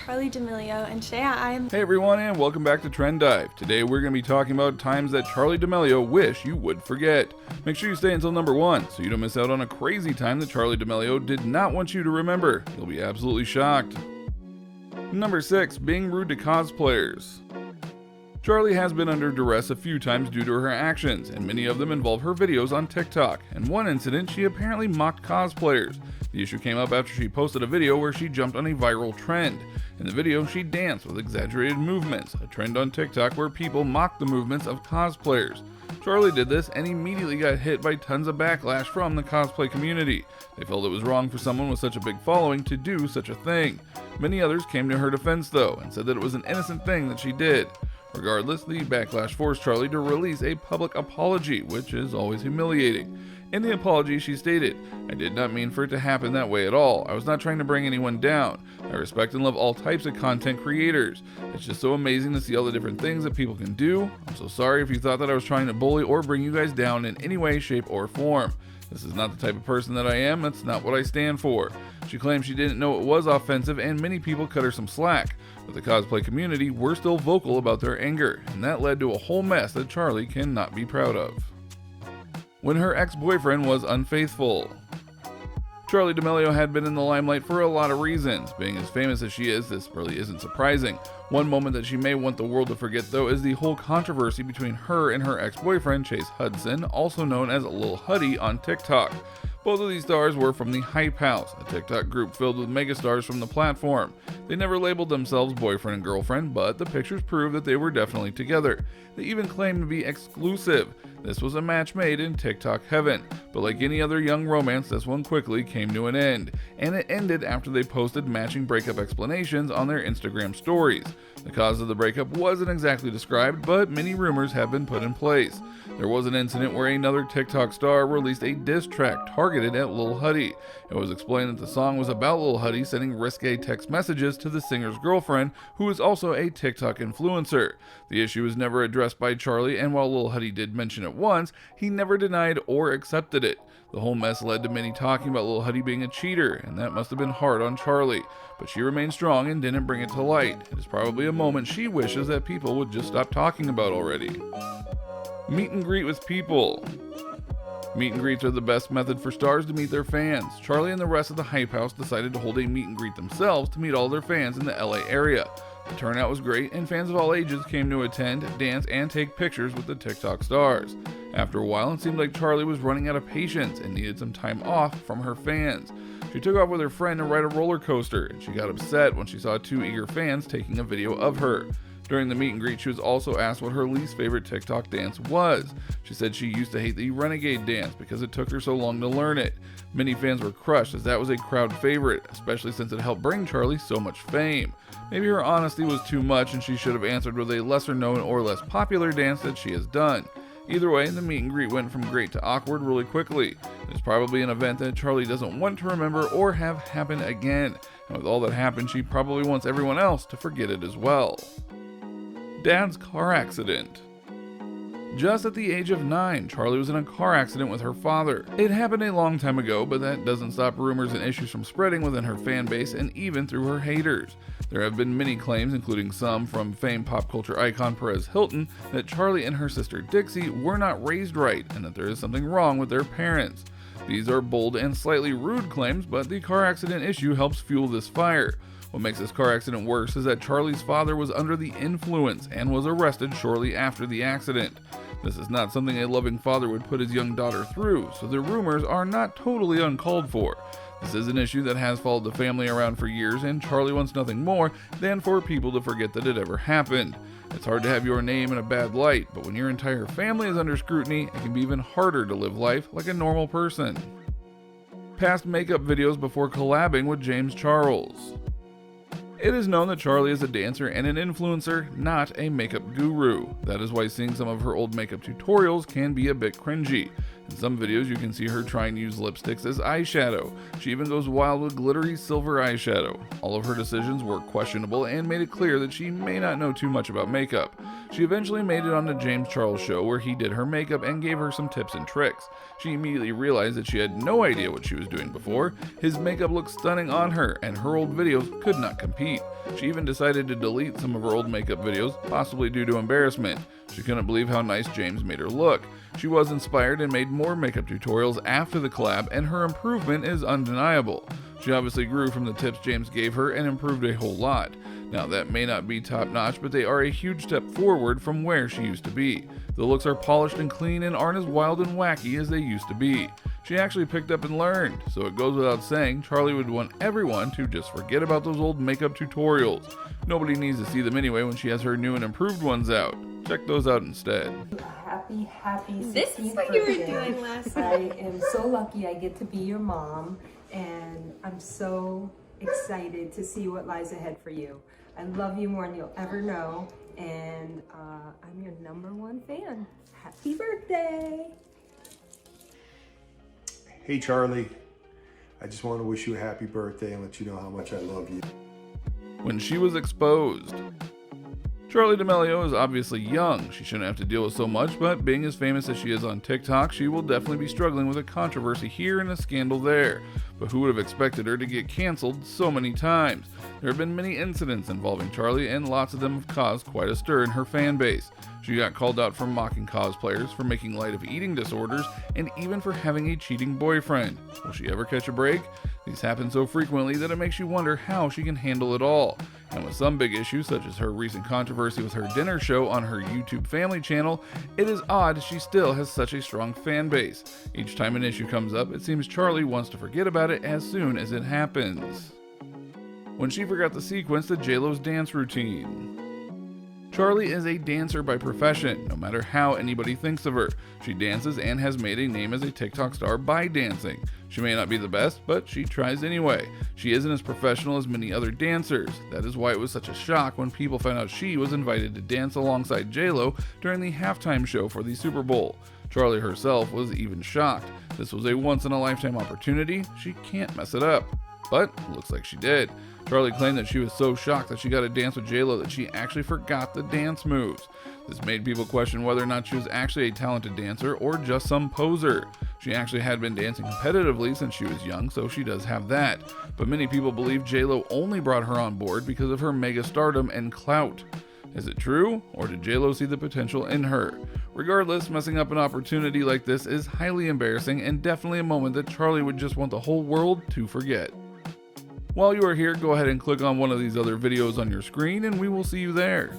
Charli D'Amelio, and today I'm... Hey everyone, and welcome back to Trend Dive. Today we're going to be talking about times that Charli D'Amelio wish you would forget. Make sure you stay until number 1, so you don't miss out on a crazy time that Charli D'Amelio did not want you to remember. You'll be absolutely shocked. Number 6, being rude to cosplayers. Charli has been under duress a few times due to her actions, and many of them involve her videos on TikTok. In one incident, she apparently mocked cosplayers. The issue came up after she posted a video where she jumped on a viral trend. In the video, she danced with exaggerated movements, a trend on TikTok where people mock the movements of cosplayers. Charli did this and immediately got hit by tons of backlash from the cosplay community. They felt it was wrong for someone with such a big following to do such a thing. Many others came to her defense though, and said that it was an innocent thing that she did. Regardless, the backlash forced Charli to release a public apology, which is always humiliating. In the apology, she stated, "I did not mean for it to happen that way at all. I was not trying to bring anyone down. I respect and love all types of content creators. It's just so amazing to see all the different things that people can do. I'm so sorry if you thought that I was trying to bully or bring you guys down in any way, shape, or form. This is not the type of person that I am. That's not what I stand for." She claimed she didn't know it was offensive, and many people cut her some slack. But the cosplay community were still vocal about their anger, and that led to a whole mess that Charli cannot be proud of. When her ex-boyfriend was unfaithful. Charli D'Amelio had been in the limelight for a lot of reasons. Being as famous as she is, this really isn't surprising. One moment that she may want the world to forget though is the whole controversy between her and her ex-boyfriend Chase Hudson, also known as Lil Huddy on TikTok. Both of these stars were from the Hype House, a TikTok group filled with megastars from the platform. They never labeled themselves boyfriend and girlfriend, but the pictures prove that they were definitely together. They even claimed to be exclusive. This was a match made in TikTok heaven, but like any other young romance, this one quickly came to an end, and it ended after they posted matching breakup explanations on their Instagram stories. The cause of the breakup wasn't exactly described, but many rumors have been put in place. There was an incident where another TikTok star released a diss track targeted at Lil Huddy. It was explained that the song was about Lil Huddy sending risque text messages to the singer's girlfriend, who is also a TikTok influencer. The issue was never addressed by Charli, and while Lil Huddy did mention it once, he never denied or accepted it. The whole mess led to many talking about Lil Huddy being a cheater, and that must have been hard on Charli. But she remained strong and didn't bring it to light. It is probably a moment she wishes that people would just stop talking about already. Meet and greet with people. Meet and greets are the best method for stars to meet their fans. Charli and the rest of the Hype House decided to hold a meet and greet themselves to meet all their fans in the LA area. The turnout was great, and fans of all ages came to attend, dance, and take pictures with the TikTok stars. After a while, it seemed like Charli was running out of patience and needed some time off from her fans. She took off with her friend to ride a roller coaster, and she got upset when she saw 2 eager fans taking a video of her. During the meet and greet, she was also asked what her least favorite TikTok dance was. She said she used to hate the Renegade dance because it took her so long to learn it. Many fans were crushed as that was a crowd favorite, especially since it helped bring Charli so much fame. Maybe her honesty was too much and she should have answered with a lesser known or less popular dance that she has done. Either way, the meet and greet went from great to awkward really quickly. It's probably an event that Charli doesn't want to remember or have happen again. And with all that happened, she probably wants everyone else to forget it as well. Dad's car accident. Just at the age of 9, Charli was in a car accident with her father. It happened a long time ago, but that doesn't stop rumors and issues from spreading within her fan base and even through her haters. There have been many claims, including some from famed pop culture icon Perez Hilton, that Charli and her sister Dixie were not raised right and that there is something wrong with their parents. These are bold and slightly rude claims, but the car accident issue helps fuel this fire. What makes this car accident worse is that Charli's father was under the influence and was arrested shortly after the accident. This is not something a loving father would put his young daughter through, so the rumors are not totally uncalled for. This is an issue that has followed the family around for years, and Charli wants nothing more than for people to forget that it ever happened. It's hard to have your name in a bad light, but when your entire family is under scrutiny, it can be even harder to live life like a normal person. Past makeup videos before collabing with James Charles. It is known that Charli is a dancer and an influencer, not a makeup guru. That is why seeing some of her old makeup tutorials can be a bit cringy. In some videos you can see her trying to use lipsticks as eyeshadow. She even goes wild with glittery silver eyeshadow. All of her decisions were questionable and made it clear that she may not know too much about makeup. She eventually made it on the James Charles show where he did her makeup and gave her some tips and tricks. She immediately realized that she had no idea what she was doing before. His makeup looked stunning on her and her old videos could not compete. repeat. She even decided to delete some of her old makeup videos, possibly due to embarrassment. She couldn't believe how nice James made her look. She was inspired and made more makeup tutorials after the collab, and her improvement is undeniable. She obviously grew from the tips James gave her and improved a whole lot. Now that may not be top notch, but they are a huge step forward from where she used to be. The looks are polished and clean and aren't as wild and wacky as they used to be. She actually picked up and learned, so it goes without saying Charli would want everyone to just forget about those old makeup tutorials. Nobody needs to see them anyway when she has her new and improved ones out. Check those out instead. Happy 16th This is what you were birthday. doing last I night. am so lucky I get to be your mom, and I'm so excited to see what lies ahead for you. I love you more than you'll ever know, and I'm your #1 fan. Happy birthday! Hey Charli, I just want to wish you a happy birthday and let you know how much I love you. When she was exposed. Charli D'Amelio is obviously young. She shouldn't have to deal with so much, but being as famous as she is on TikTok, she will definitely be struggling with a controversy here and a scandal there. But who would have expected her to get canceled so many times? There have been many incidents involving Charli, and lots of them have caused quite a stir in her fan base. She got called out for mocking cosplayers, for making light of eating disorders, and even for having a cheating boyfriend. Will she ever catch a break? These happen so frequently that it makes you wonder how she can handle it all. And with some big issues, such as her recent controversy with her dinner show on her YouTube family channel, it is odd she still has such a strong fan base. Each time an issue comes up, it seems Charli wants to forget about it as soon as it happens. When she forgot to sequence to JLo's dance routine. Charli is a dancer by profession, no matter how anybody thinks of her. She dances and has made a name as a TikTok star by dancing. She may not be the best, but she tries anyway. She isn't as professional as many other dancers. That is why it was such a shock when people found out she was invited to dance alongside JLo during the halftime show for the Super Bowl. Charli herself was even shocked. This was a once-in-a-lifetime opportunity. She can't mess it up. But looks like she did. Charli claimed that she was so shocked that she got to dance with JLo that she actually forgot the dance moves. This made people question whether or not she was actually a talented dancer or just some poser. She actually had been dancing competitively since she was young, so she does have that. But many people believe JLo only brought her on board because of her mega stardom and clout. Is it true, or did JLo see the potential in her? Regardless, messing up an opportunity like this is highly embarrassing and definitely a moment that Charli would just want the whole world to forget. While you are here, go ahead and click on one of these other videos on your screen and we will see you there.